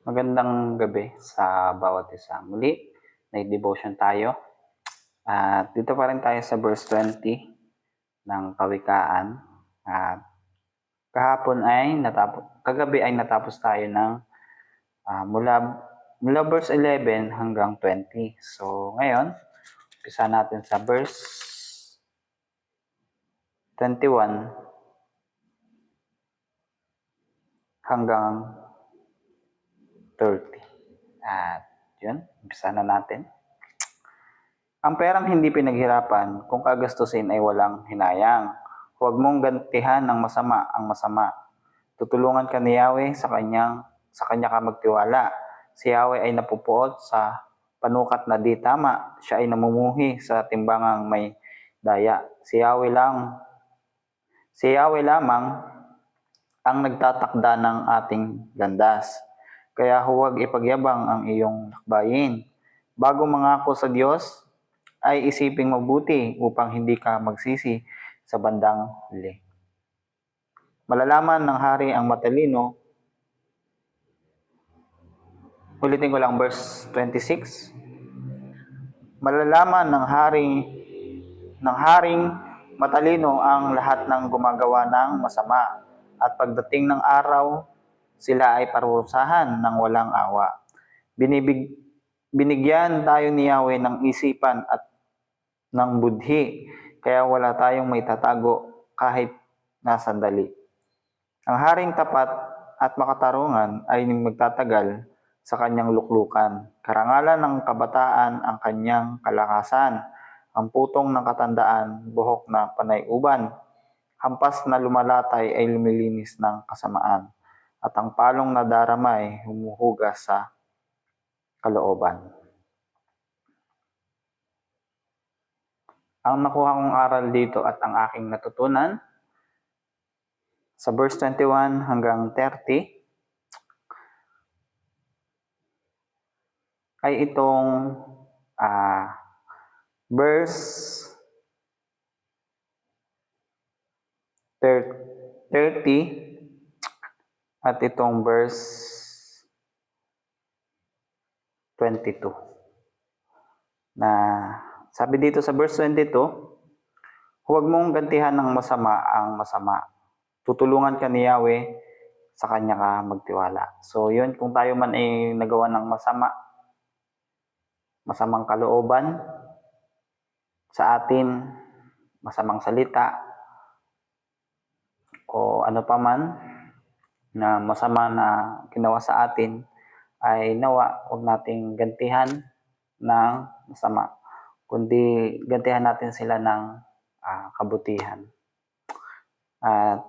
Magandang gabi sa bawat isa. Muli, night devotion tayo. At dito pa rin tayo sa verse 20 ng Kawikaan. At kagabi ay natapos tayo ng mula verse 11 hanggang 20. So ngayon, umpisa natin sa verse 21 hanggang 30. At yun, umpisa na natin. Ang perang hindi pinaghirapan, kung kagastusin ay walang hinayang. Huwag mong gantihan ng masama ang masama. Tutulungan ka ni Yahweh sa kanya ka magtiwala. Si Yahweh ay napupuot sa panukat na di tama. Siya ay namumuhi sa timbangang may daya. Si Yahweh lamang ang nagtatakda ng ating landas. Kaya huwag ipagyabang ang iyong lakbayin. Bago mangako sa Diyos, ay isiping mabuti upang hindi ka magsisi sa bandang huli. Malalaman ng hari ang matalino. Ulitin ko lang verse 26. Malalaman ng haring matalino ang lahat ng gumagawa ng masama, at pagdating ng araw, sila ay parusahan ng walang awa. Binigyan tayo ni Yahweh ng isipan at ng budhi, kaya wala tayong may tatago kahit na sandali. Ang haring tapat at makatarungan ay magtatagal sa kanyang luklukan. Karangalan ng kabataan ang kanyang kalakasan. Ang putong ng katandaan, buhok na panay-uban. Hampas na lumalatay ay lumilinis ng kasamaan. At ang palong na daramay humuhugas sa kalooban. Ang nakuha kong aral dito at ang aking natutunan sa verse 21 hanggang 30 ay itong verse 30 at itong verse 22. Na sabi dito sa verse 22, huwag mong gantihan ng masama ang masama. Tutulungan ka ni Yahweh, sa kanya ka magtiwala. So yun, kung tayo man ay nagawa ng masamang kalooban sa atin, masamang salita, o ano pa man na masama na ginawa sa atin, ay nawa huwag nating gantihan ng masama, kundi gantihan natin sila ng kabutihan. At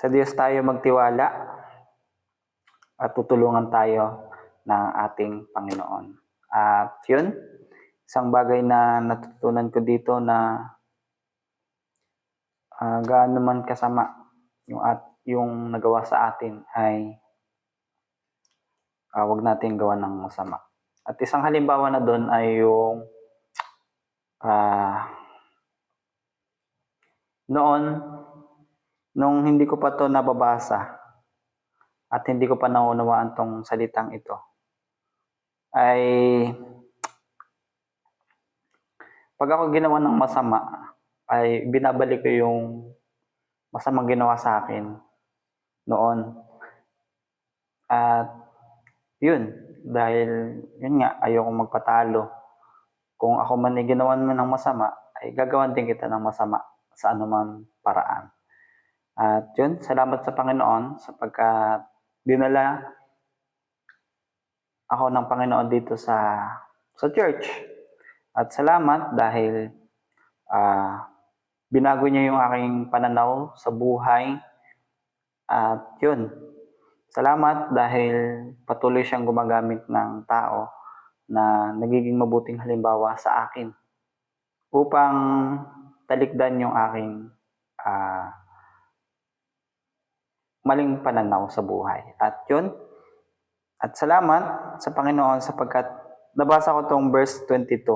sa Diyos tayo magtiwala at tutulungan tayo ng ating Panginoon. At yun, isang bagay na natutunan ko dito na gaano man kasama yung nagawa sa atin ay wag natin gawa ng masama. At isang halimbawa na doon ay yung nung hindi ko pa to nababasa at hindi ko pa naunawaan tong salitang ito, ay pag ako ginawa ng masama, ay binabalik ko yung masamang ginawa sa akin noon. At yun, dahil yun nga, ayokong magpatalo. Kung ako man ay ginawan mo ng masama, ay gagawan din kita ng masama sa anumang paraan. At yun, salamat sa Panginoon sapagkat dinala ako ng Panginoon dito sa church. At salamat dahil binago niya yung aking pananaw sa buhay. At yun, salamat dahil patuloy siyang gumagamit ng tao na nagiging mabuting halimbawa sa akin upang talikdan yung aking maling pananaw sa buhay. At yun, at salamat sa Panginoon sapagkat nabasa ko tong verse 22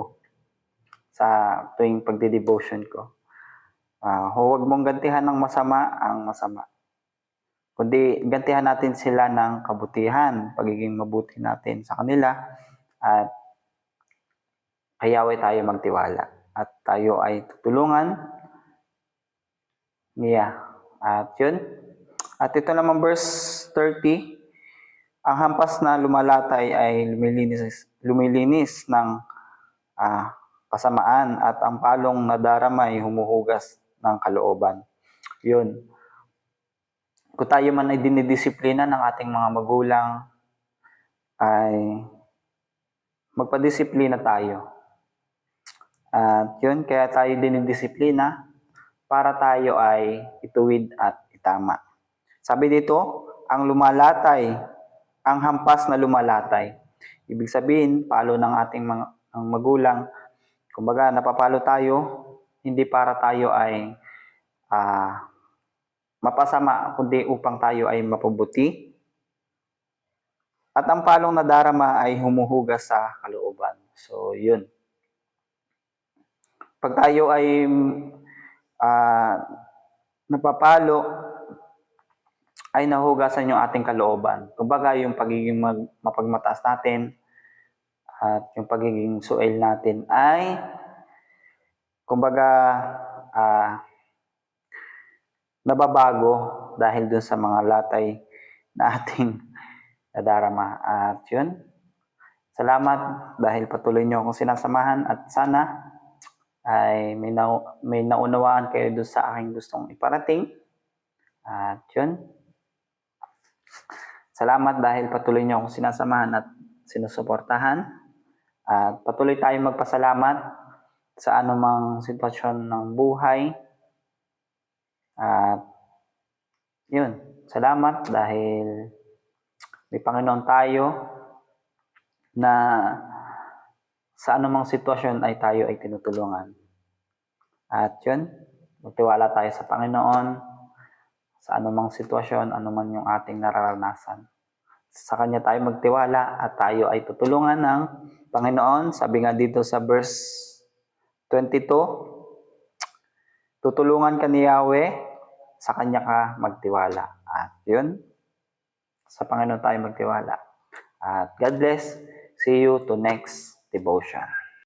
sa tuwing pagde-devotion ko. Huwag mong gantihan ng masama ang masama. kundi gantihan natin sila ng kabutihan, pagiging mabuti natin sa kanila, at kay Yahweh tayo magtiwala at tayo ay tutulungan niya. At yun. At ito naman verse 30, ang hampas na lumalatay ay lumilinis ng kasamaan at ang palong nadarama ay humuhugas ng kalooban. Yun. Kung tayo man ay dinidisiplina ng ating mga magulang, ay magpadisiplina tayo. At yun, kaya tayo dinidisiplina para tayo ay ituwid at itama. Sabi dito, ang lumalatay, ang hampas na lumalatay. Ibig sabihin, palo ng ating mga magulang. Kumbaga, napapalo tayo, hindi para tayo ay mapasama, kundi upang tayo ay mapabuti. At ang palong nadarama ay humuhugas sa kalooban. So, yun. Pag tayo ay napapalo, ay nahugasan yung ating kalooban. Kumbaga, yung pagiging mapagmataas natin at yung pagiging suel natin ay kumbaga nababago dahil dun sa mga latay na ating nadarama. At yun, salamat dahil patuloy nyo akong sinasamahan at sana ay may naunawaan kayo dun sa aking gustong iparating. At yun, salamat dahil patuloy nyo akong sinasamahan at sinusuportahan. At patuloy tayong magpasalamat sa anumang sitwasyon ng buhay. At yun, salamat dahil may Panginoon tayo na sa anumang sitwasyon ay tayo ay tinutulungan. At yun, magtiwala tayo sa Panginoon sa anumang sitwasyon, anuman yung ating nararanasan. Sa Kanya tayo magtiwala at tayo ay tutulungan ng Panginoon. Sabi nga dito sa verse 22, tutulungan ka ni Yahweh, sa Kanya ka magtiwala. At yun, sa Panginoon tayo magtiwala. At God bless. See you to next devotion.